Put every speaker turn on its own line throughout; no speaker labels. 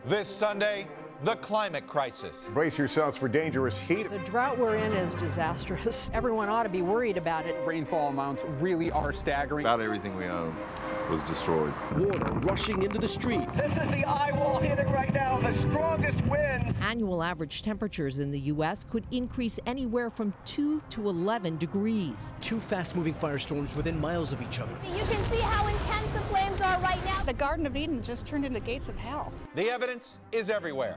This Sunday, the climate crisis.
Brace yourselves for dangerous heat.
The drought we're in is disastrous. Everyone ought to be worried about it.
Rainfall amounts really are staggering.
About everything we own was destroyed.
Water rushing into the streets.
This is the eye wall hitting right now, the strongest winds.
Annual average temperatures in the U.S. could increase anywhere from 2 to 11 degrees.
Two fast-moving firestorms within miles of each other.
You can see how intense the flames are right now.
The Garden of Eden just turned into gates of hell.
The evidence is everywhere.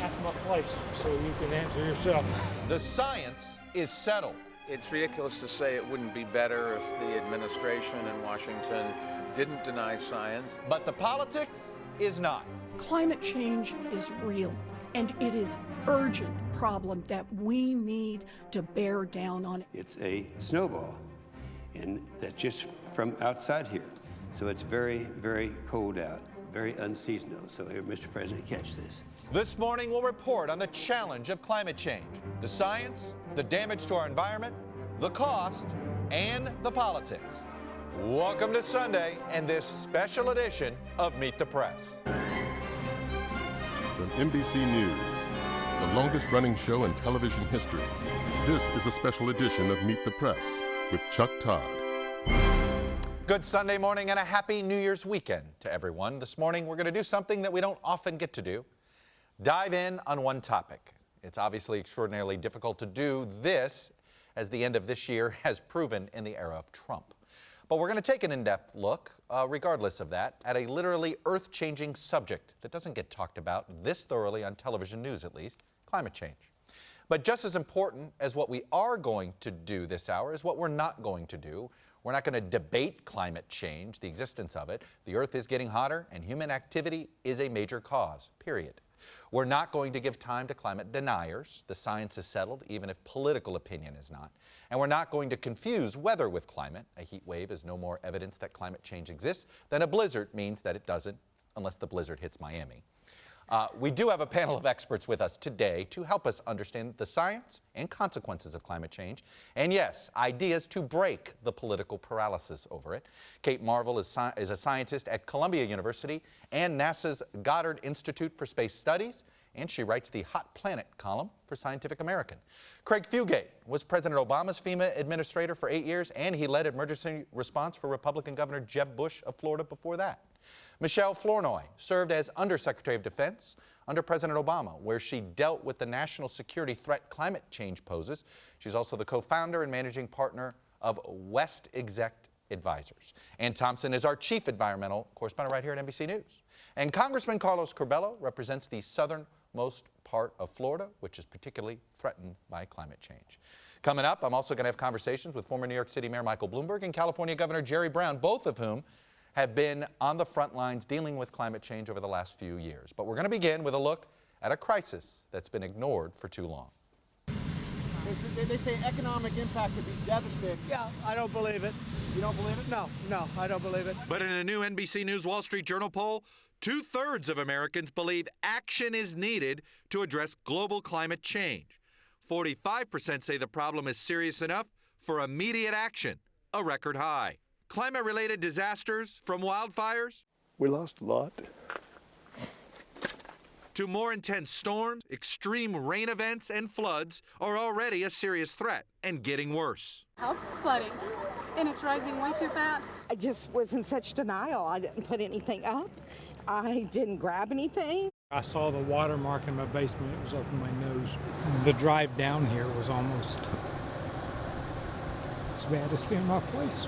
At my place so you can answer yourself.
The science is settled.
It's ridiculous to say it wouldn't be better if the administration in Washington didn't deny science.
But the politics is not.
Climate change is real, and it is urgent problem that we need to bear down on.
It's a snowball, and that's just from outside here. So it's very, very cold out, very unseasonal. So here, Mr. President, catch this.
This morning we'll report on the challenge of climate change, the science, the damage to our environment, the cost, and the politics. Welcome to Sunday and this special edition of Meet the Press.
From NBC News, the longest running show in television history, this is a special edition of Meet the Press with Chuck Todd.
Good Sunday morning and a happy New Year's weekend to everyone. This morning we're going to do something that we don't often get to do. Dive in on one topic. It's obviously extraordinarily difficult to do this, as the end of this year has proven in the era of Trump. But we're going to take an in-depth look, regardless of that, at a literally earth-changing subject that doesn't get talked about this thoroughly on television news, at least, climate change. But just as important as what we are going to do this hour is what we're not going to do. We're not going to debate climate change, the existence of it. The earth is getting hotter, and human activity is a major cause, period. We're not going to give time to climate deniers. The science is settled, even if political opinion is not. And we're not going to confuse weather with climate. A heat wave is no more evidence that climate change exists than a blizzard means that it doesn't, unless the blizzard hits Miami. We do have a panel of experts with us today to help us understand the science and consequences of climate change, and yes, ideas to break the political paralysis over it. Kate Marvel is a scientist at Columbia University and NASA's Goddard Institute for Space Studies, and she writes the Hot Planet column for Scientific American. Craig Fugate was President Obama's FEMA administrator for 8 years, and he led emergency response for Republican Governor Jeb Bush of Florida before that. Michelle Flournoy served as Undersecretary of Defense under President Obama, where she dealt with the national security threat climate change poses. She's also the co-founder and managing partner of West Exec Advisors. Ann Thompson is our chief environmental correspondent right here at NBC News. And Congressman Carlos Curbelo represents the southernmost part of Florida, which is particularly threatened by climate change. Coming up, I'm also going to have conversations with former New York City Mayor Michael Bloomberg and California Governor Jerry Brown, both of whom have been on the front lines dealing with climate change over the last few years. But we're going to begin with a look at a crisis that's been ignored for too long.
They say economic impact could be devastating.
Yeah, I don't believe it.
You don't believe it?
No, I don't believe it.
But in a new NBC News Wall Street Journal poll, 2/3 of Americans believe action is needed to address global climate change. 45% say the problem is serious enough for immediate action, a record high. Climate-related disasters, from wildfires
we lost a lot,
to more intense storms, extreme rain events, and floods, are already a serious threat and getting worse.
House is flooding, and it's rising way too fast.
I just was in such denial. I didn't put anything up. I didn't grab anything.
I saw the watermark in my basement. It was up in my nose. The drive down here was almost as bad as seeing my place.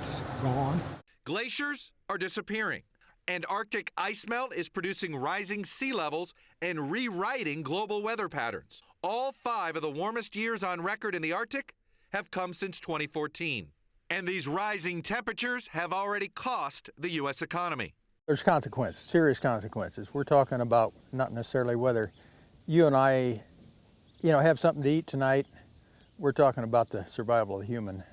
Just gone.
Glaciers are disappearing. And Arctic ice melt is producing rising sea levels and rewriting global weather patterns. All 5 of the warmest years on record in the Arctic have come since 2014. And these rising temperatures have already cost the U.S. economy.
There's consequences, serious consequences. We're talking about not necessarily whether you and I, have something to eat tonight. We're talking about the survival of the human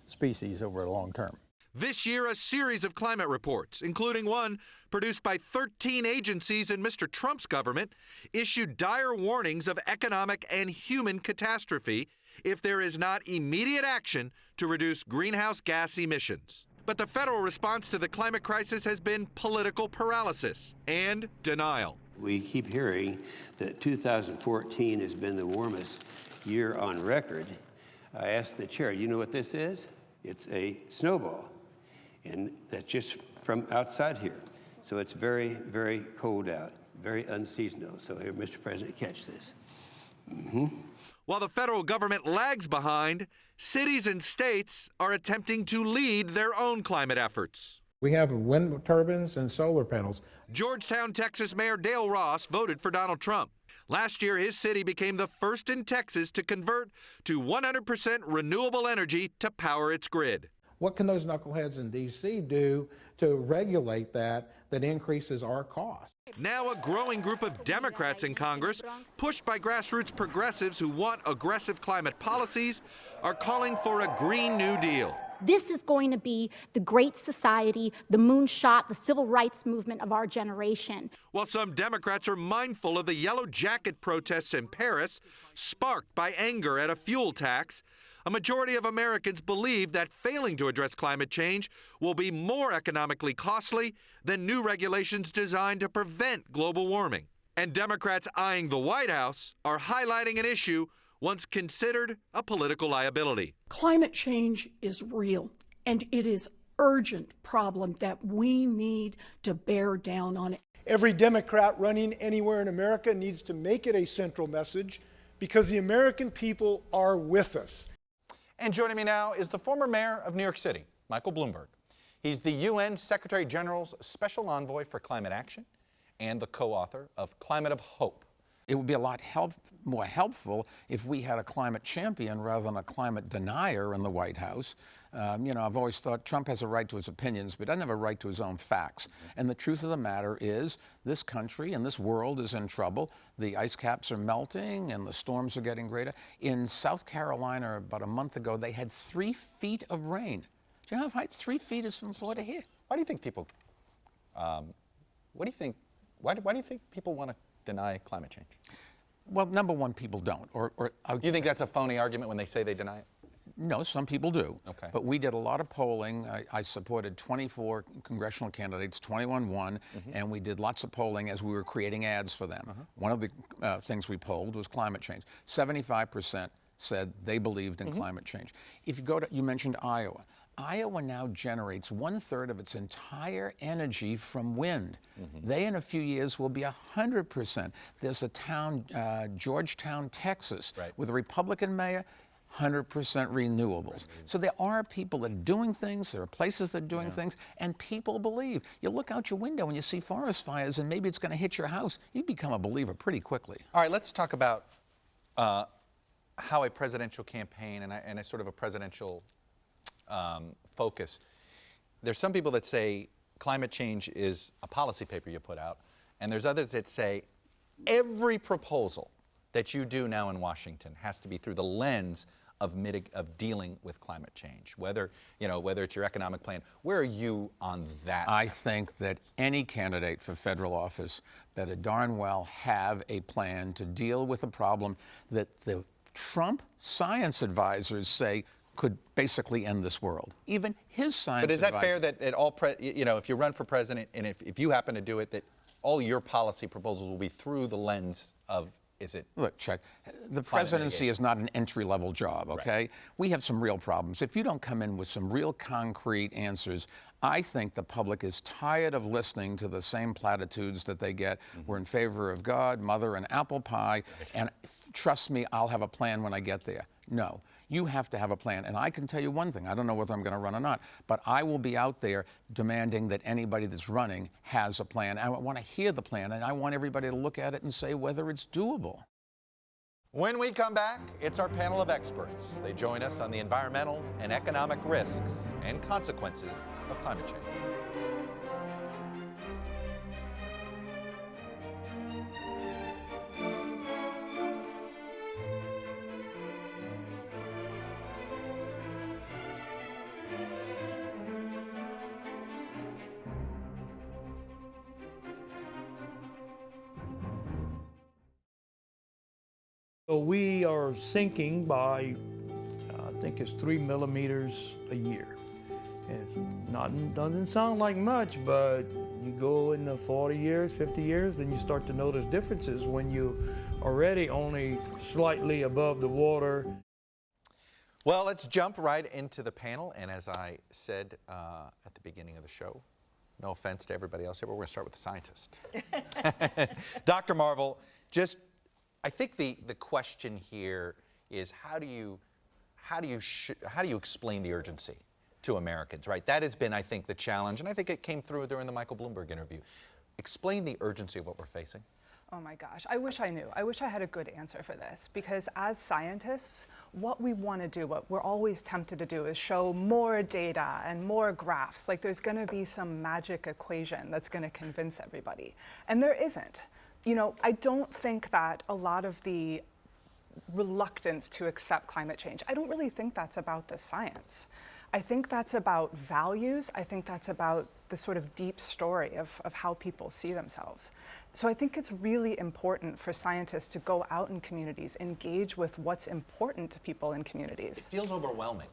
species over a long term.
This year, a series of climate reports, including one produced by 13 agencies in Mr. Trump's government, issued dire warnings of economic and human catastrophe if there is not immediate action to reduce greenhouse gas emissions. But the federal response to the climate crisis has been political paralysis and denial.
We keep hearing that 2014 has been the warmest year on record. I asked the chair, you know what this is? It's a snowball, and that's just from outside here. So it's very, very cold out, very unseasonal. So here, Mr. President, catch this. While the federal government lags behind, cities and states are attempting to lead their own climate efforts.
We have wind turbines and solar panels.
Georgetown, Texas Mayor Dale Ross voted for Donald Trump. Last year, his city became the first in Texas to convert to 100% renewable energy to power its grid.
What can those knuckleheads in D.C. do to regulate that increases our cost?
Now a growing group of Democrats in Congress, pushed by grassroots progressives who want aggressive climate policies, are calling for a Green New Deal.
This is going to be the Great Society, the moonshot, the civil rights movement of our generation.
While some Democrats are mindful of the Yellow Jacket protests in Paris, sparked by anger at a fuel tax, a majority of Americans believe that failing to address climate change will be more economically costly than new regulations designed to prevent global warming. And Democrats eyeing the White House are highlighting an issue once considered a political liability.
Climate change is real, and it is an urgent problem that we need to bear down on.
Every Democrat running anywhere in America needs to make it a central message because the American people are with us.
And joining me now is the former mayor of New York City, Michael Bloomberg. He's the UN Secretary General's Special Envoy for Climate Action and the co-author of Climate of Hope.
It would be a lot more helpful if we had a climate champion rather than a climate denier in the White House. I've always thought Trump has a right to his opinions, but doesn't have a right to his own facts. And the truth of the matter is this country and this world is in trouble. The ice caps are melting and the storms are getting greater. In South Carolina about a month ago, they had 3 feet of rain. Do you know how high 3 feet is from Florida here?
Why do you think people, why do you think people want to deny climate change?
Well, number one, people don't.
You think that's a phony argument when they say they deny it?
No, some people do.
Okay.
But we did a lot of polling. I supported 24 congressional candidates, 21 won, and we did lots of polling as we were creating ads for them. One of the things we polled was climate change. 75% said they believed in climate change. If you go to, you mentioned Iowa. Iowa now generates 1/3 of its entire energy from wind. They, in a few years, will be 100%. There's a town, Georgetown, Texas, with a Republican mayor, 100% renewables. So there are people that are doing things, there are places that are doing things, and people believe. You look out your window and you see forest fires and maybe it's going to hit your house, you become a believer pretty quickly.
All right, let's talk about how a presidential campaign and a sort of a presidential focus. There's some people that say climate change is a policy paper you put out, and there's others that say every proposal that you do now in Washington has to be through the lens of dealing with climate change, whether it's your economic plan. Where are you on that?
I think that any candidate for federal office better darn well have a plan to deal with a problem that the Trump science advisors say could basically end this world. Even his science
But is that fair that at all, if you run for president and if you happen to do it, that all your policy proposals will be through the lens of, is it?
Look, Chuck, the presidency is not an entry-level job, okay? Right. We have some real problems. If you don't come in with some real concrete answers, I think the public is tired of listening to the same platitudes that they get. We're in favor of God, mother, and apple pie, and trust me, I'll have a plan when I get there. No, you have to have a plan. And I can tell you one thing, I don't know whether I'm going to run or not, but I will be out there demanding that anybody that's running has a plan. I want to hear the plan, and I want everybody to look at it and say whether it's doable.
When we come back, it's our panel of experts. They join us on the environmental and economic risks and consequences of climate change.
So we are sinking by, I think it's 3 millimeters a year. Doesn't sound like much, but you go into 40 years, 50 years, then you start to notice differences when you already only slightly above the water.
Well, let's jump right into the panel. And as I said at the beginning of the show, no offense to everybody else here, but we're going to start with the scientist. Dr. Marvel, I think the question here is how do you explain the urgency to Americans, right? That has been, I think, the challenge, and I think it came through during the Michael Bloomberg interview. Explain the urgency of what we're facing.
Oh my gosh, I wish I knew. I wish I had a good answer for this, because as scientists, what we want to do, what we're always tempted to do, is show more data and more graphs. Like there's going to be some magic equation that's going to convince everybody. And there isn't. You know, I don't think that a lot of the reluctance to accept climate change, I don't really think that's about the science. I think that's about values. I think that's about the sort of deep story of how people see themselves. So I think it's really important for scientists to go out in communities, engage with what's important to people in communities.
It feels overwhelming.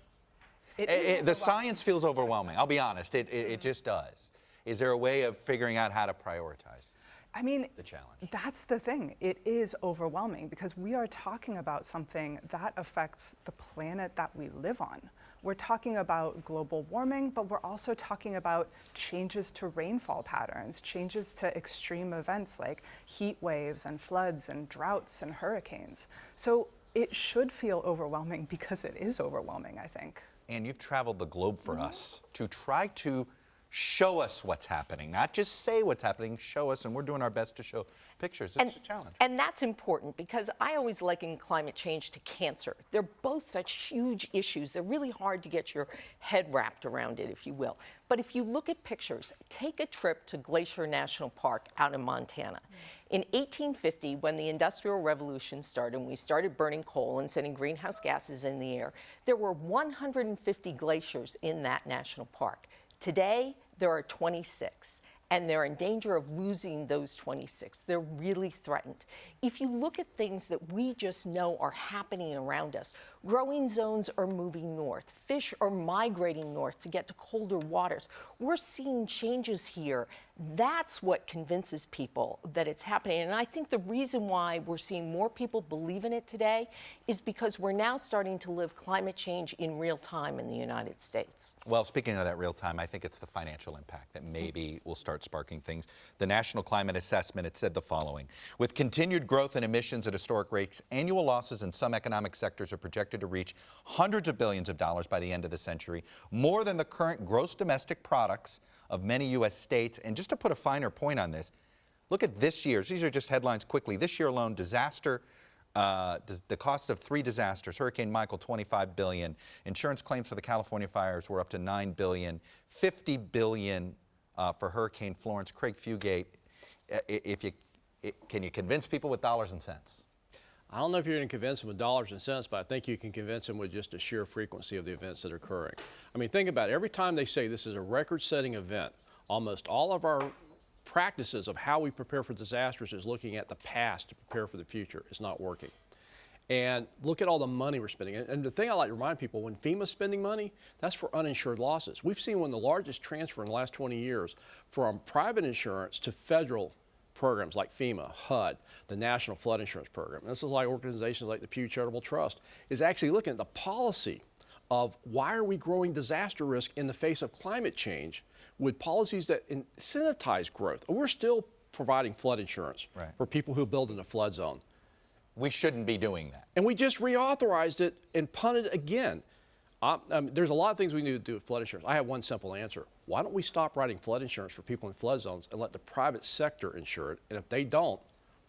The
science feels overwhelming. I'll be honest, it just does. Is there a way of figuring out how to prioritize?
I mean,
the challenge.
That's the thing. It is overwhelming because we are talking about something that affects the planet that we live on. We're talking about global warming, but we're also talking about changes to rainfall patterns, changes to extreme events like heat waves and floods and droughts and hurricanes. So it should feel overwhelming because it is overwhelming, I think.
And you've traveled the globe for us to try to show us what's happening, not just say what's happening, show us, and we're doing our best to show pictures. It's a challenge.
And that's important because I always liken climate change to cancer. They're both such huge issues. They're really hard to get your head wrapped around it, if you will. But if you look at pictures, take a trip to Glacier National Park out in Montana. In 1850, when the Industrial Revolution started and we started burning coal and sending greenhouse gases in the air, there were 150 glaciers in that national park. Today, there are 26, and they're in danger of losing those 26. They're really threatened. If you look at things that we just know are happening around us, growing zones are moving north, fish are migrating north to get to colder waters. We're seeing changes here. That's what convinces people that it's happening. And I think the reason why we're seeing more people believe in it today is because we're now starting to live climate change in real time in the United States.
Well, speaking of that real time, I think it's the financial impact that maybe will start sparking things. The National Climate Assessment, it said the following: with continued growth in emissions at historic rates, annual losses in some economic sectors are projected to reach hundreds of billions of dollars by the end of the century, more than the current gross domestic products of many U.S. states. And just to put a finer point on this, look at this year's, these are just headlines quickly. This year alone, the cost of 3 disasters, Hurricane Michael, $25 billion. Insurance claims for the California fires were up to $9 billion. $50 billion for Hurricane Florence. Craig Fugate, can you convince people with dollars and cents?
I don't know if you're going to convince them with dollars and cents, but I think you can convince them with just the sheer frequency of the events that are occurring. I mean, think about it. Every time they say this is a record-setting event, almost all of our practices of how we prepare for disasters is looking at the past to prepare for the future. It's not working. And look at all the money we're spending. And the thing I like to remind people, when FEMA's spending money, that's for uninsured losses. We've seen one of the largest transfer in the last 20 years from private insurance to federal programs like FEMA, HUD, the National Flood Insurance Program. And this is like organizations like the Pew Charitable Trust is actually looking at the policy of why are we growing disaster risk in the face of climate change with policies that incentivize growth. We're still providing flood insurance for people who build in a flood zone.
We shouldn't be doing that.
And we just reauthorized it and punted it again. There's a lot of things we need to do with flood insurance. I have one simple answer. Why don't we stop writing flood insurance for people in flood zones and let the private sector insure it? And if they don't,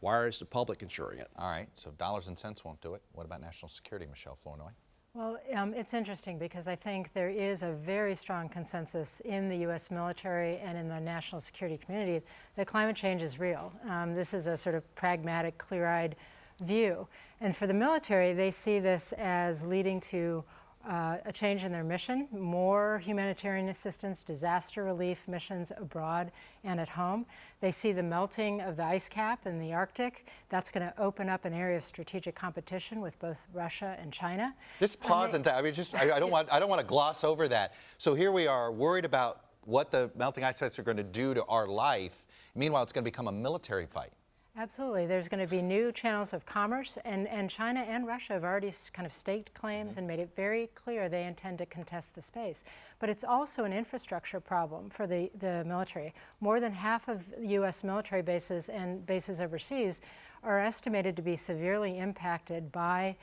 why is the public insuring it?
All right, so dollars and cents won't do it. What about national security, Michelle Flournoy?
Well, it's interesting because I think there is a very strong consensus in the U.S. military and in the national security community that climate change is real. This is a sort of pragmatic, clear-eyed view. And for the military, they see this as leading to a change in their mission, more humanitarian assistance, disaster relief missions abroad and at home. They see the melting of the ice cap in the Arctic. That's going to open up an area of strategic competition with both Russia and China.
Just pause and I mean, I don't want to gloss over that. So here we are worried about what the melting ice caps are going to do to our life. Meanwhile, it's going to become a military fight.
Absolutely. There's going to be new channels of commerce, and China and Russia have already kind of staked claims and made it very clear they intend to contest the space. But it's also an infrastructure problem for the military. More than half of U.S. military bases and bases overseas are estimated to be severely impacted by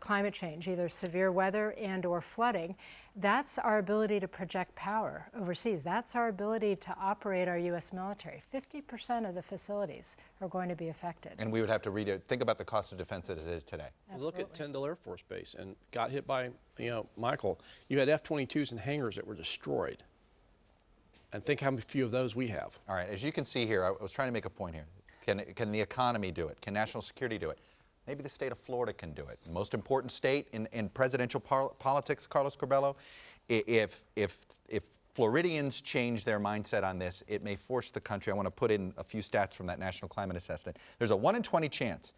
climate change, either severe weather and or flooding. That's our ability to project power overseas. That's our ability to operate our U.S. military. 50% of the facilities are going to be affected.
And we would have to think about the cost of defense that it is today.
Look at Tyndall Air Force Base and got hit by, Michael, you had F-22s and hangars that were destroyed. And think how few of those we have.
All right, as you can see here, I was trying to make a point here. Can the economy do it? Can national security do it? Maybe the state of Florida can do it. The most important state in presidential politics, Carlos Corbello. If Floridians change their mindset on this, it may force the country. I want to put in a few stats from that National Climate Assessment. There's a 1 in 20 chance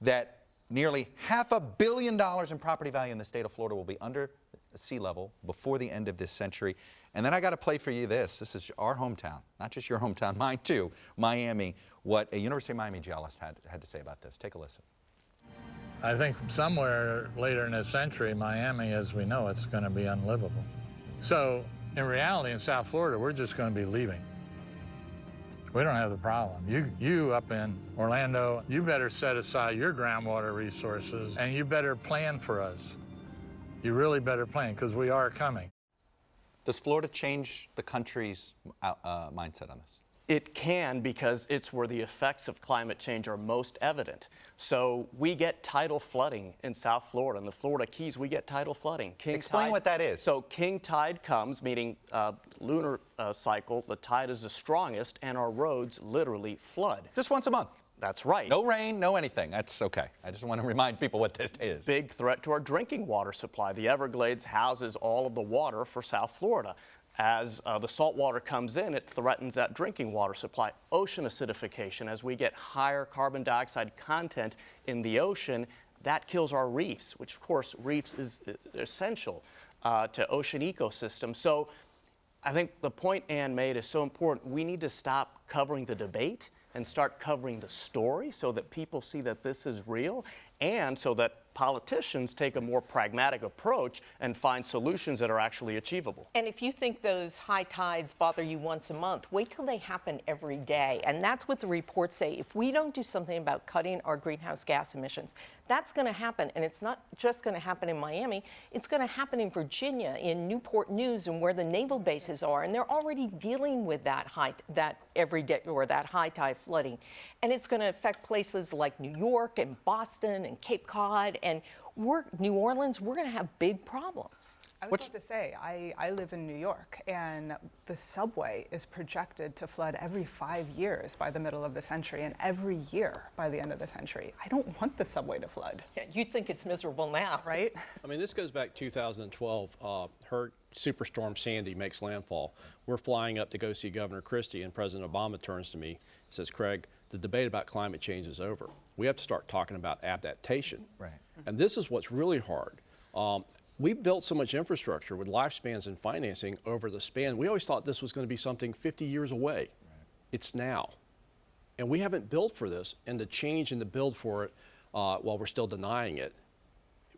that nearly $500 million in property value in the state of Florida will be under sea level before the end of this century. And then I got to play for you this. This is our hometown, not just your hometown, mine too, Miami, what a University of Miami geologist had to say about this. Take a listen.
I think somewhere later in this century, Miami, as we know, it's going to be unlivable. So in reality, in South Florida, we're just going to be leaving. We don't have the problem. You up in Orlando, you better set aside your groundwater resources and you better plan for us. You really better plan, because we are coming.
Does Florida change the country's mindset on this?
It can, because it's where the effects of climate change are most evident. So we get tidal flooding in South Florida. In the Florida Keys, we get tidal flooding.
Explain what that is.
So king tide comes, meaning lunar cycle, the tide is the strongest, and our roads literally flood.
Just once a month?
That's right.
No rain, no anything. That's okay. I just want to remind people what this is.
Big threat to our drinking water supply. The Everglades houses all of the water for South Florida. As the salt water comes in, it threatens that drinking water supply. Ocean acidification, as we get higher carbon dioxide content in the ocean, that kills our reefs, which of course reefs is essential to ocean ecosystems. So I think the point Ann made is so important. We need to stop covering the debate and start covering the story so that people see that this is real, and so that politicians take a more pragmatic approach and find solutions that are actually achievable.
And if you think those high tides bother you once a month, wait till they happen every day. And that's what the reports say. If we don't do something about cutting our greenhouse gas emissions, that's going to happen. And it's not just going to happen in Miami. It's going to happen in Virginia, in Newport News, and where the naval bases are. And they're already dealing with that high tide flooding. And it's going to affect places like New York and Boston and Cape Cod and New Orleans. We're going to have big problems.
I was about to say, I live in New York, and the subway is projected to flood every 5 years by the middle of the century, and every year by the end of the century. I don't want the subway to flood.
Yeah, you think it's miserable now,
right?
I mean, this goes back to 2012. Superstorm Sandy makes landfall. We're flying up to go see Governor Christie, and President Obama turns to me and says, Craig, the debate about climate change is over. We have to start talking about adaptation.
Right.
And this is what's really hard. We built so much infrastructure with lifespans and financing over the span. We always thought this was going to be something 50 years away. Right. It's now. And we haven't built for this, and the change and the build for it, while we're still denying it,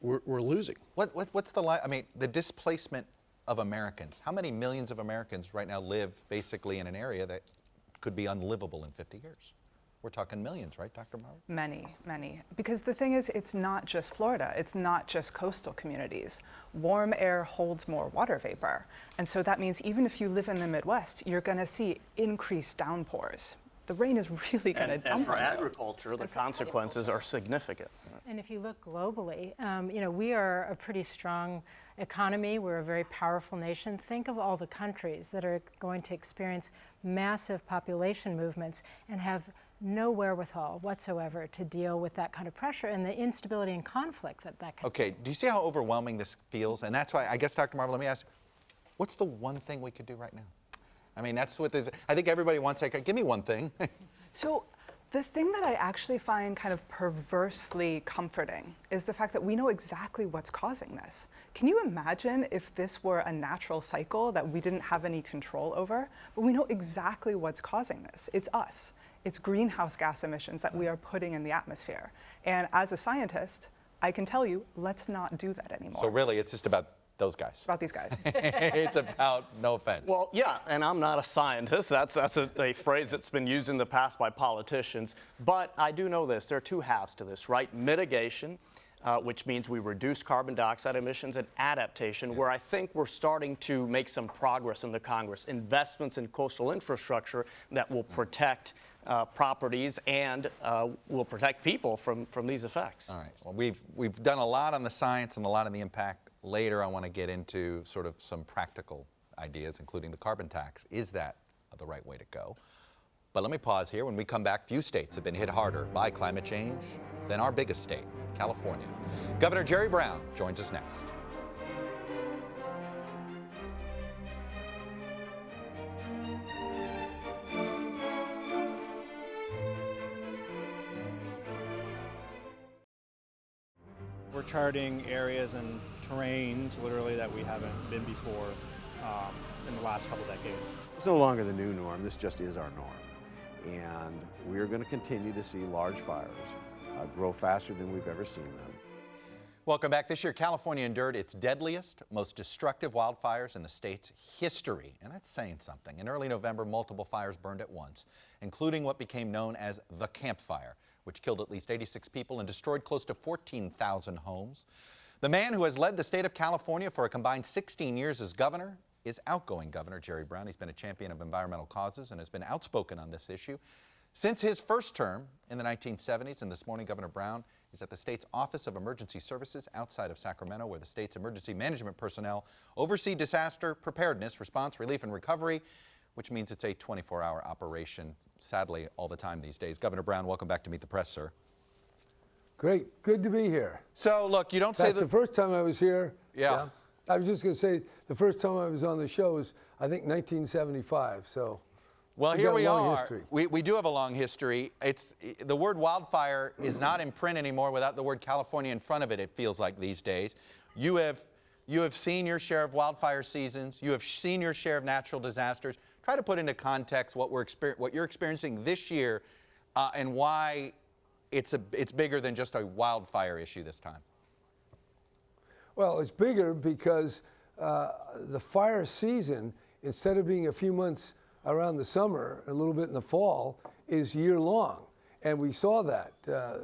we're losing.
What's the displacement of Americans? How many millions of Americans right now live basically in an area that could be unlivable in 50 years? We're talking millions, right, Dr. Marwood?
Many, many. Because the thing is, it's not just Florida. It's not just coastal communities. Warm air holds more water vapor. And so that means even if you live in the Midwest, you're going to see increased downpours. The rain is really going to dump.
And for agriculture, the consequences are significant.
And if you look globally, we are a pretty strong economy. We're a very powerful nation. Think of all the countries that are going to experience massive population movements and have no wherewithal whatsoever to deal with that kind of pressure and the instability and conflict that can.
Okay, do you see how overwhelming this feels? And that's why, I guess, Dr. Marvel, let me ask, what's the one thing we could do right now? I mean, that's what there's, I think everybody wants, like, give me one thing.
So the thing that I actually find kind of perversely comforting is the fact that we know exactly what's causing this. Can you imagine if this were a natural cycle that we didn't have any control over? But we know exactly what's causing this. It's us. It's greenhouse gas emissions that we are putting in the atmosphere. And as a scientist, I can tell you, let's not do that anymore.
So really, it's just about those guys.
About these guys.
It's about, no offense.
Well, yeah, and I'm not a scientist. That's a phrase that's been used in the past by politicians. But I do know this. There are two halves to this, right? Mitigation, which means we reduce carbon dioxide emissions, and adaptation, where I think we're starting to make some progress in the Congress. Investments in coastal infrastructure that will protect properties and will protect people from these effects.
All right. Well, we've done a lot on the science and a lot on the impact. Later, I want to get into sort of some practical ideas, including the carbon tax. Is that the right way to go? But let me pause here. When we come back, few states have been hit harder by climate change than our biggest state, California. Governor Jerry Brown joins us next.
We're charting areas and terrains, literally, that we haven't been before in the last couple decades.
It's no longer the new norm. This just is our norm. And we're going to continue to see large fires grow faster than we've ever seen them.
Welcome back. This year, California endured its deadliest, most destructive wildfires in the state's history. And that's saying something. In early November, multiple fires burned at once, including what became known as the Camp Fire, which killed at least 86 people and destroyed close to 14,000 homes. The man who has led the state of California for a combined 16 years as governor is outgoing Governor Jerry Brown. He's been a champion of environmental causes and has been outspoken on this issue since his first term in the 1970s. And this morning, Governor Brown is at the state's Office of Emergency Services outside of Sacramento, where the state's emergency management personnel oversee disaster preparedness, response, relief, and recovery, which means it's a 24-hour operation, sadly, all the time these days. Governor Brown, welcome back to Meet the Press, sir.
Great. Good to be here.
So, look, you don't say
the first time I was here.
Yeah.
I was just going to say the first time I was on the show was, I think, 1975. So,
well, here we are. We do have a long history. The word wildfire is not in print anymore without the word California in front of it, it feels like these days. You have seen your share of wildfire seasons. You have seen your share of natural disasters. Try to put into context what you're experiencing this year and why it's bigger than just a wildfire issue this time.
Well, it's bigger because the fire season, instead of being a few months around the summer, a little bit in the fall, is year-long. And we saw that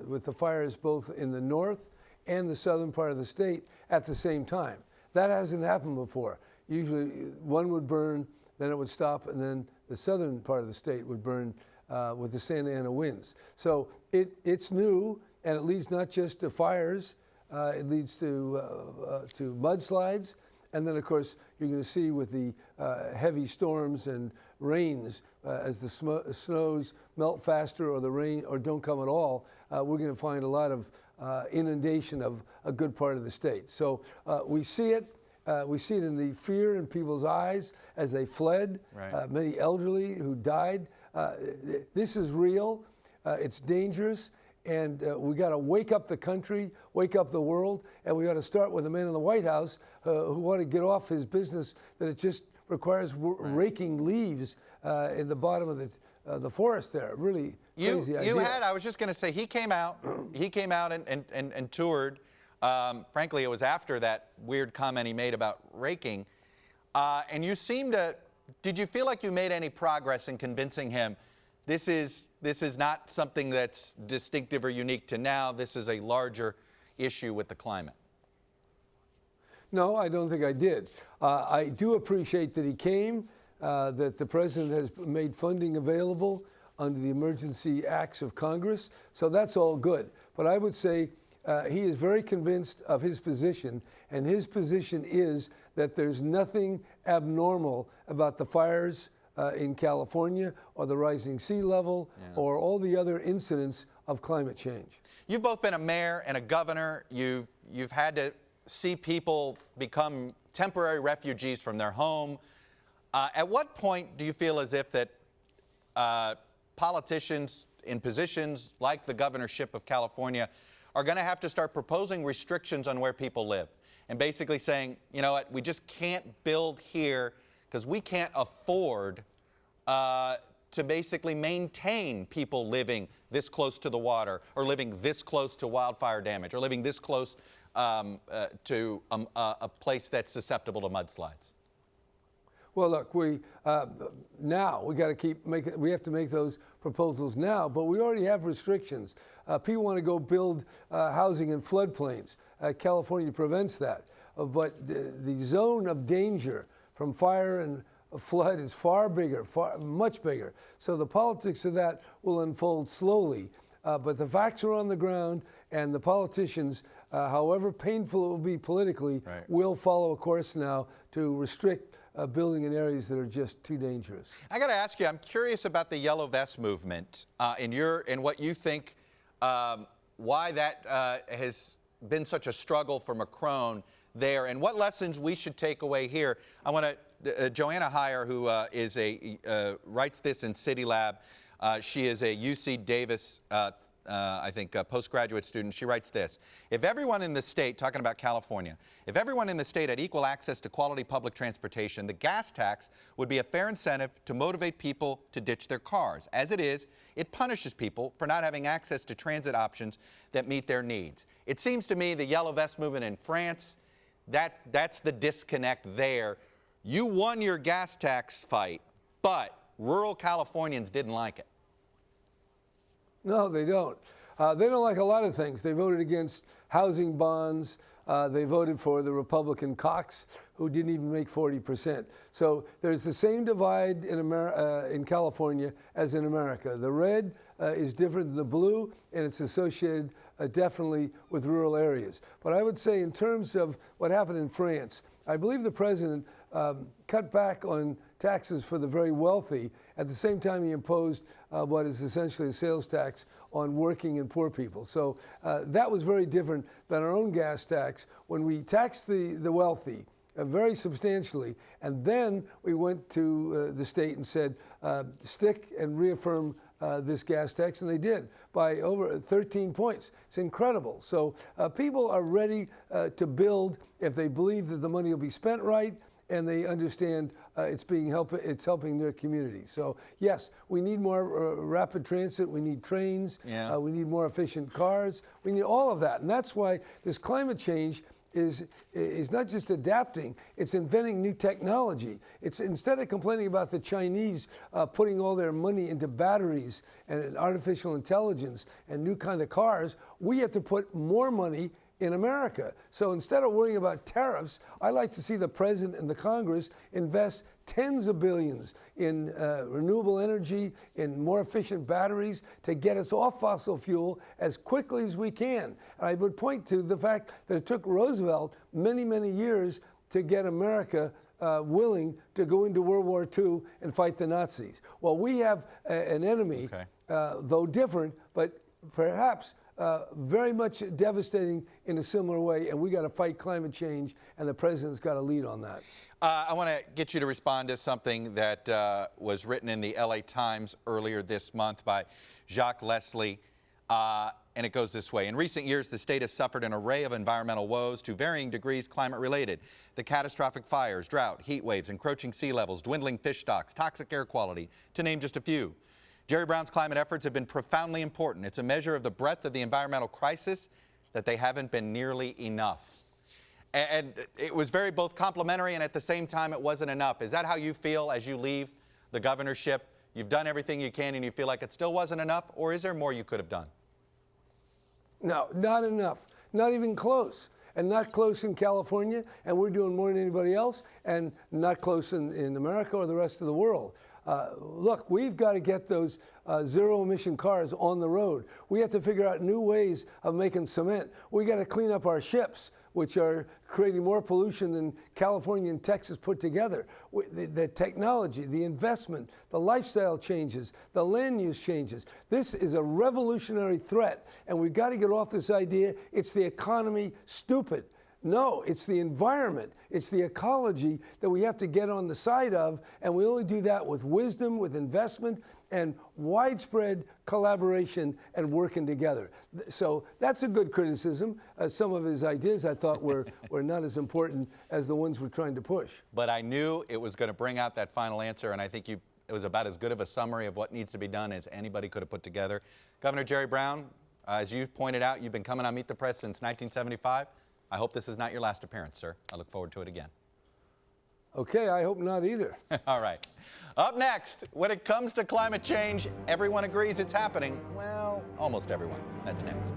with the fires both in the north and the southern part of the state at the same time. That hasn't happened before. Usually one would burn, then it would stop, and then the southern part of the state would burn with the Santa Ana winds. So it's new, and it leads not just to fires, it leads to mudslides, and then of course you're going to see with the heavy storms and rains as the snows melt faster or the rain or don't come at all, we're going to find a lot of inundation of a good part of the state. So we see it. We see it in the fear in people's eyes as they fled,
right.
Many elderly who died. This is real, it's dangerous, and we got to wake up the country, wake up the world, and we got to start with the man in the White House who want to get off his business that it just requires raking leaves in the bottom of the forest there. Really crazy idea.
I was just going to say, he came out and toured. Frankly, it was after that weird comment he made about raking. And you seem to, did you feel like you made any progress in convincing him this is not something that's distinctive or unique to now, this is a larger issue with the climate?
No, I don't think I did. I do appreciate that he came, that the president has made funding available under the emergency acts of Congress, so that's all good. But I would say he is very convinced of his position, and his position is that there's nothing abnormal about the fires in California, or the rising sea level, or all the other incidents of climate change.
You've both been a mayor and a governor. You've had to see people become temporary refugees from their home. At what point do you feel as if that politicians in positions like the governorship of California are going to have to start proposing restrictions on where people live and basically saying, you know what, we just can't build here because we can't afford to basically maintain people living this close to the water, or living this close to wildfire damage, or living this close to a place that's susceptible to mudslides?
Well, look, now we got to keep making. We have to make those proposals now, but we already have restrictions. People want to go build housing in floodplains. California prevents that, but the zone of danger from fire and a flood is far bigger, much bigger. So the politics of that will unfold slowly. But the facts are on the ground, and the politicians, however painful it will be politically, will follow a course now to restrict building in areas that are just too dangerous.
I got to ask you, I'm curious about the yellow vest movement and what you think, why that has been such a struggle for Macron there, and what lessons we should take away here. I want to Joanna Heyer, who is writes this in City Lab. She is a UC Davis, I think, postgraduate student. She writes this: if everyone in the state, talking about California, if everyone in the state had equal access to quality public transportation, the gas tax would be a fair incentive to motivate people to ditch their cars. As it is, it punishes people for not having access to transit options that meet their needs. It seems to me the yellow vest movement in France, that's the disconnect there. You won your gas tax fight, but rural Californians didn't like it.
No, they don't. They don't like a lot of things. They voted against housing bonds. They voted for the Republican Cox, who didn't even make 40%. So there's the same divide in California as in America. The red is different than the blue, and it's associated definitely with rural areas. But I would say in terms of what happened in France, I believe the president cut back on taxes for the very wealthy. At the same time, he imposed what is essentially a sales tax on working and poor people. So that was very different than our own gas tax, when we taxed the wealthy very substantially, and then we went to the state and said, stick and reaffirm this gas tax, and they did by over 13 points. It's incredible. So people are ready to build if they believe that the money will be spent right, and they understand it's helping their community. So yes, we need more rapid transit. We need trains. We need more efficient cars. We need all of that, and that's why this climate change is not just adapting, it's inventing new technology. It's, instead of complaining about the Chinese putting all their money into batteries and artificial intelligence and new kind of cars, we have to put more money in America. So instead of worrying about tariffs, I like to see the president and the Congress invest tens of billions in renewable energy, in more efficient batteries to get us off fossil fuel as quickly as we can. And I would point to the fact that it took Roosevelt many, many years to get America willing to go into World War II and fight the Nazis. Well, we have an enemy, though different, but perhaps very much devastating in a similar way, and we got to fight climate change, and the president's got to lead on that.
I want to get you to respond to something that was written in the LA Times earlier this month by Jacques Leslie, and it goes this way. In recent years, the state has suffered an array of environmental woes, to varying degrees climate-related. The catastrophic fires, drought, heat waves, encroaching sea levels, dwindling fish stocks, toxic air quality, to name just a few. Jerry Brown's climate efforts have been profoundly important. It's a measure of the breadth of the environmental crisis that they haven't been nearly enough. And it was very both complimentary, and at the same time it wasn't enough. Is that how you feel as you leave the governorship? You've done everything you can and you feel like it still wasn't enough, or is there more you could have done?
No, not enough. Not even close. And not close in California, and we're doing more than anybody else, and not close in America or the rest of the world. Look, we've got to get those zero-emission cars on the road. We have to figure out new ways of making cement. We got to clean up our ships. which are creating more pollution than California and Texas put together. The technology, the investment, the lifestyle changes, the land use changes. This is a revolutionary threat, and we've got to get off this idea it's the economy, stupid. No, it's the environment, it's the ecology that we have to get on the side of, and we only do that with wisdom, with investment, and widespread collaboration and working together. So that's a good criticism. Some of his ideas I thought were not as important as the ones we're trying to push.
But I knew it was going to bring out that final answer, and I think it was about as good of a summary of what needs to be done as anybody could have put together. Governor Jerry Brown, as you pointed out, you've been coming on Meet the Press since 1975. I hope this is not your last appearance, sir. I look forward to it again.
Okay, I hope not either.
All right. Up next, when it comes to climate change, everyone agrees it's happening. Well, almost everyone. That's next.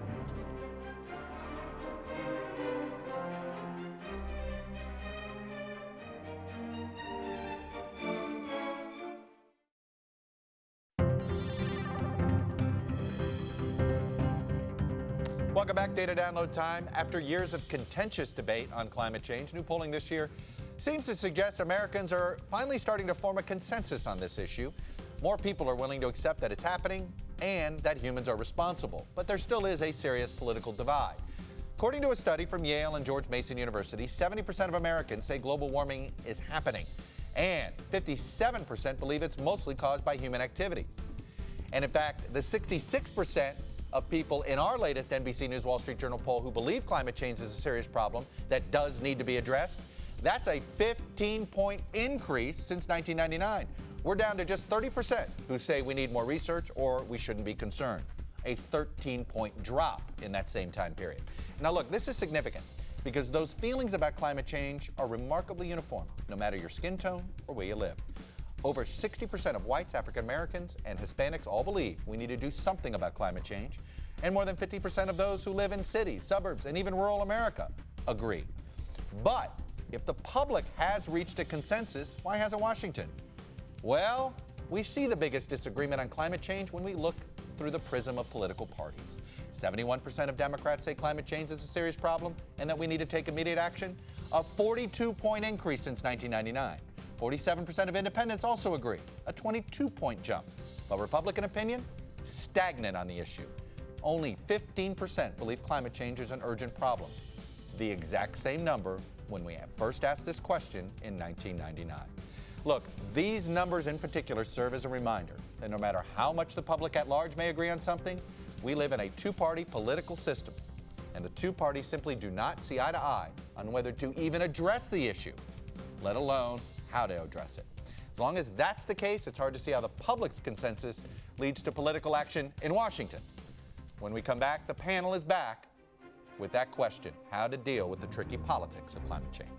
Welcome back, Data Download Time. After years of contentious debate on climate change, new polling this year seems to suggest Americans are finally starting to form a consensus on this issue. More people are willing to accept that it's happening and that humans are responsible. But there still is a serious political divide. According to a study from Yale and George Mason University, 70% of Americans say global warming is happening, and 57% believe it's mostly caused by human activities. And in fact, the 66% of people in our latest NBC News Wall Street Journal poll who believe climate change is a serious problem that does need to be addressed, that's a 15-point increase since 1999. We're down to just 30% who say we need more research or we shouldn't be concerned. A 13-point drop in that same time period. Now look, this is significant because those feelings about climate change are remarkably uniform, no matter your skin tone or where you live. Over 60% of whites, African Americans, and Hispanics all believe we need to do something about climate change. And more than 50% of those who live in cities, suburbs, and even rural America agree. But if the public has reached a consensus, why hasn't Washington? Well, we see the biggest disagreement on climate change when we look through the prism of political parties. 71% of Democrats say climate change is a serious problem and that we need to take immediate action. A 42-point increase since 1999. 47% of independents also agree, a 22-point jump. But Republican opinion, stagnant on the issue. Only 15% believe climate change is an urgent problem. The exact same number when we first asked this question in 1999. Look, these numbers in particular serve as a reminder that no matter how much the public at large may agree on something, we live in a two-party political system. And the two parties simply do not see eye to eye on whether to even address the issue, let alone how to address it. As long as that's the case, it's hard to see how the public's consensus leads to political action in Washington. When we come back, the panel is back with that question, how to deal with the tricky politics of climate change.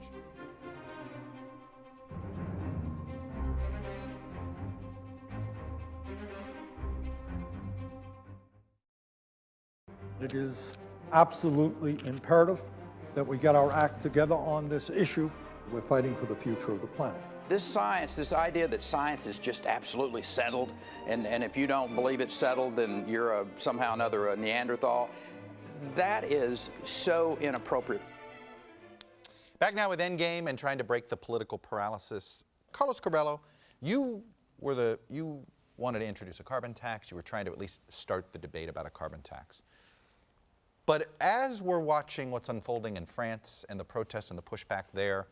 It is absolutely imperative that we get our act together on this issue. We're fighting for the future of the planet.
This science, this idea that science is just absolutely settled, and if you don't believe it's settled, then you're somehow or another a Neanderthal, that is so inappropriate.
Back now with Endgame and trying to break the political paralysis. Carlos Curbelo, you wanted to introduce a carbon tax. You were trying to at least start the debate about a carbon tax. But as we're watching what's unfolding in France and the protests and the pushback there,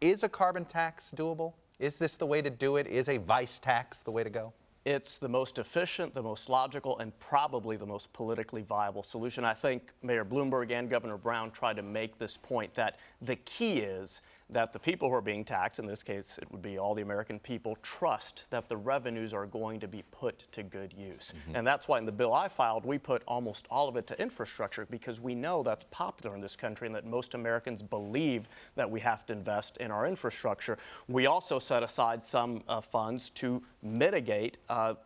is a carbon tax doable? Is this the way to do it? Is a vice tax the way to go?
It's the most efficient, the most logical, and probably the most politically viable solution. I think Mayor Bloomberg and Governor Brown tried to make this point that the key is that the people who are being taxed, in this case it would be all the American people, trust that the revenues are going to be put to good use. And that's why in the bill I filed, we put almost all of it to infrastructure, because we know that's popular in this country and that most Americans believe that we have to invest in our infrastructure. We also set aside some funds to mitigate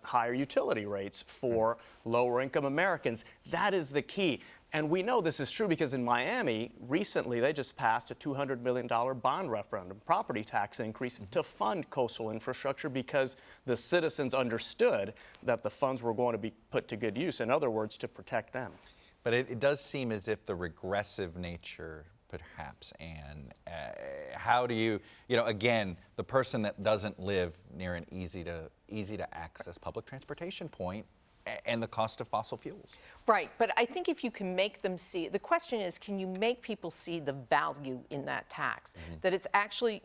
higher utility rates for lower income Americans. That is the key. And we know this is true because in Miami, recently they just passed a $200 million bond referendum, property tax increase to fund coastal infrastructure because the citizens understood that the funds were going to be put to good use. In other words, to protect them.
But it does seem as if the regressive nature, perhaps, and how do you know, again, the person that doesn't live near an easy to access public transportation point, and the cost of fossil fuels.
Right, but I think if you can make them see, the question is, can you make people see the value in that tax? That it's actually,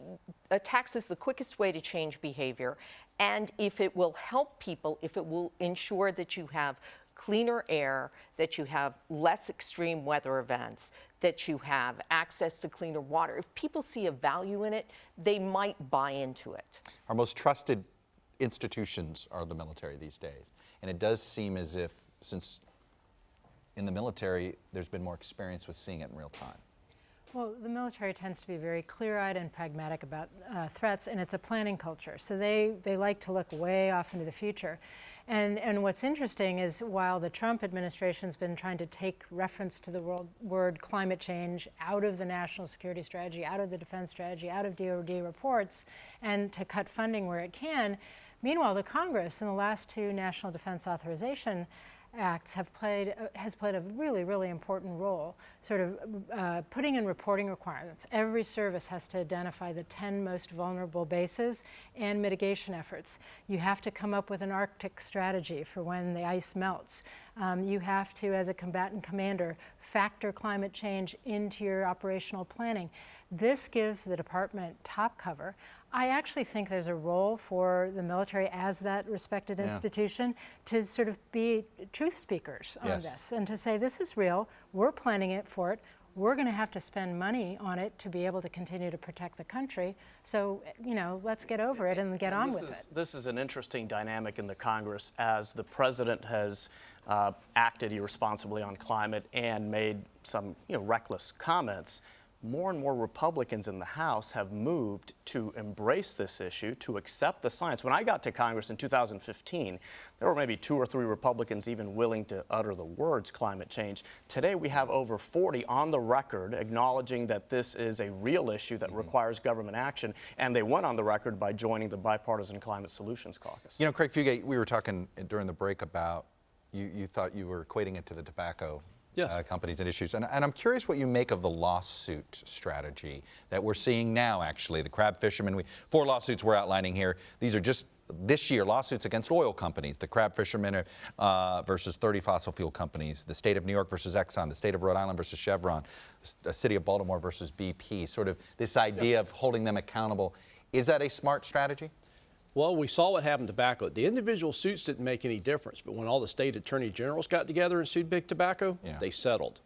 a tax is the quickest way to change behavior, and if it will help people, if it will ensure that you have cleaner air, that you have less extreme weather events, that you have access to cleaner water, if people see a value in it, they might buy into it.
Our most trusted institutions are the military these days. And it does seem as if, since in the military, there's been more experience with seeing it in real time.
Well, the military tends to be very clear-eyed and pragmatic about threats, and it's a planning culture. So they like to look way off into the future. And what's interesting is while the Trump administration's been trying to take reference to the word climate change out of the national security strategy, out of the defense strategy, out of DoD reports, and to cut funding where it can, meanwhile, the Congress in the last 2 National Defense Authorization Acts has played a really, really important role, sort of putting in reporting requirements. Every service has to identify the 10 most vulnerable bases and mitigation efforts. You have to come up with an Arctic strategy for when the ice melts. You have to, as a combatant commander, factor climate change into your operational planning. This gives the department top cover. I actually think there's a role for the military as that respected institution to sort of be truth speakers on this and to say, this is real, we're planning it for it, we're going to have to spend money on it to be able to continue to protect the country. So, you know, let's get over it and get on with it.
This is an interesting dynamic in the Congress as the president has acted irresponsibly on climate and made some, reckless comments. More and more Republicans in the House have moved to embrace this issue, to accept the science. When I got to Congress in 2015, there were maybe 2 or 3 Republicans even willing to utter the words climate change. Today we have over 40 on the record acknowledging that this is a real issue that requires government action, and they went on the record by joining the Bipartisan Climate Solutions Caucus.
You know, Craig Fugate, we were talking during the break about, you thought you were equating it to the tobacco companies and issues. And I'm curious what you make of the lawsuit strategy that we're seeing now, actually. The crab fishermen, 4 lawsuits we're outlining here. These are just this year lawsuits against oil companies. The crab fishermen versus 30 fossil fuel companies. The state of New York versus Exxon. The state of Rhode Island versus Chevron. The city of Baltimore versus BP. Sort of this idea of holding them accountable. Is that a smart strategy?
Well, we saw what happened to tobacco. The individual suits didn't make any difference, but when all the state attorney generals got together and sued big tobacco, they settled.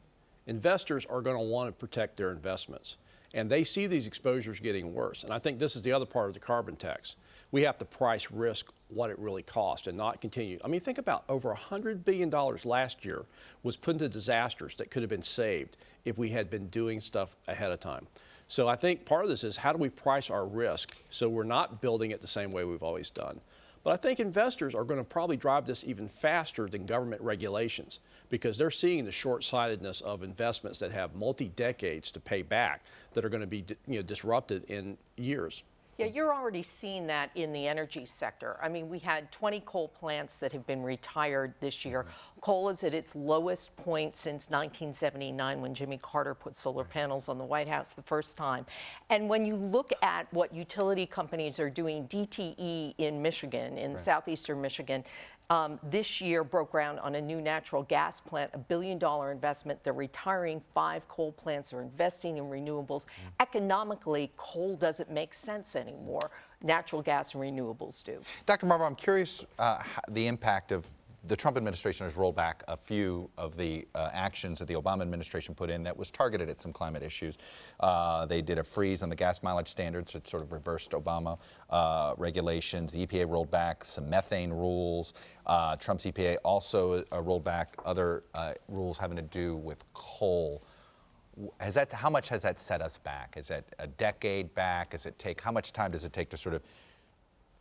Investors are going to want to protect their investments, and they see these exposures getting worse. And I think this is the other part of the carbon tax. We have to price risk what it really costs and not continue. I mean, think about over $100 billion last year was put into disasters that could have been saved if we had been doing stuff ahead of time. So I think part of this is how do we price our risk so we're not building it the same way we've always done. But I think investors are going to probably drive this even faster than government regulations because they're seeing the short-sightedness of investments that have multi-decades to pay back that are going to be disrupted in years.
Yeah, you're already seeing that in the energy sector. I mean, we had 20 coal plants that have been retired this year. Coal is at its lowest point since 1979 when Jimmy Carter put solar panels on the White House the first time. And when you look at what utility companies are doing, DTE in Michigan, in southeastern Michigan, this year broke ground on a new natural gas plant, $1 billion investment. They're retiring 5 coal plants. They're investing in renewables. Economically, coal doesn't make sense anymore. Natural gas and renewables do.
Dr. Marvel, I'm curious the impact of the Trump administration has rolled back a few of the actions that the Obama administration put in that was targeted at some climate issues. They did a freeze on the gas mileage standards. It sort of reversed Obama regulations. The EPA rolled back some methane rules. Trump's EPA also rolled back other rules having to do with coal. How much has that set us back? Is it a decade back? How much time does it take to sort of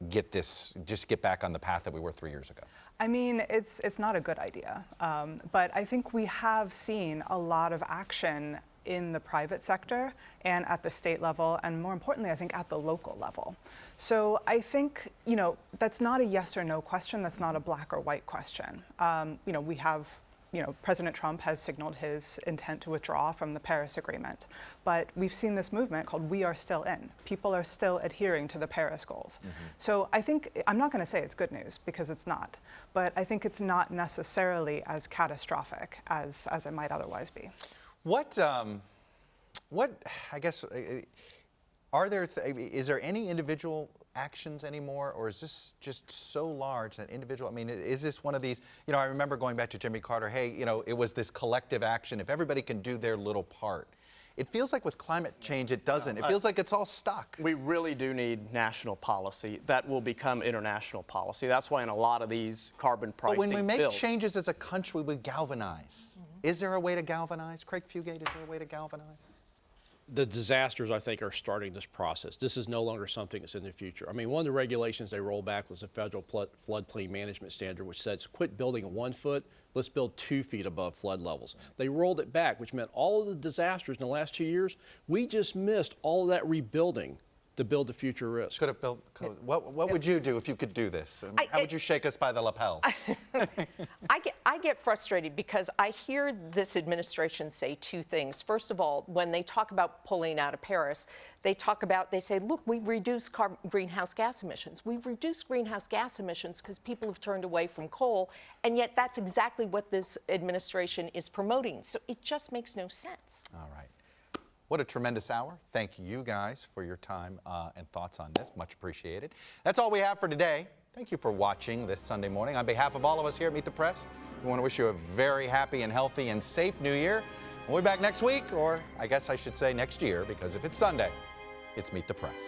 get back on the path that we were 3 years ago?
I mean, it's not a good idea, but I think we have seen a lot of action in the private sector and at the state level, and more importantly, I think at the local level. So I think, that's not a yes or no question. That's not a black or white question. We have President Trump has signaled his intent to withdraw from the Paris Agreement. But we've seen this movement called We Are Still In. People are still adhering to the Paris goals. So I think, I'm not going to say it's good news, because it's not. But I think it's not necessarily as catastrophic as it might otherwise be.
What I guess, is there any individual actions anymore, or is this just so large that individual, I mean, is this one of these, I remember going back to Jimmy Carter, hey, it was this collective action. If everybody can do their little part. It feels like with climate change, it doesn't. It feels like it's all stuck.
We really do need national policy that will become international policy. That's why in a lot of these carbon pricing
bills. But when we make
bills,
changes as a country, we galvanize. Is there a way to galvanize? Craig Fugate, is there a way to galvanize?
The disasters, I think, are starting this process. This is no longer something that's in the future. I mean, one of the regulations they rolled back was the federal floodplain management standard, which says quit building 1 foot, let's build 2 feet above flood levels. They rolled it back, which meant all of the disasters in the last 2 years, we just missed all of that rebuilding to build the future risk.
Could have built. What would you do if you could do this? How would you shake us by the lapels?
I get frustrated because I hear this administration say two things. First of all, when they talk about pulling out of Paris, they say, look, we've reduced greenhouse gas emissions. We've reduced greenhouse gas emissions because people have turned away from coal, and yet that's exactly what this administration is promoting. So it just makes no sense.
All right. What a tremendous hour. Thank you guys for your time and thoughts on this. Much appreciated. That's all we have for today. Thank you for watching this Sunday morning. On behalf of all of us here at Meet the Press, we want to wish you a very happy and healthy and safe New Year. We'll be back next week, or I guess I should say next year, because if it's Sunday, it's Meet the Press.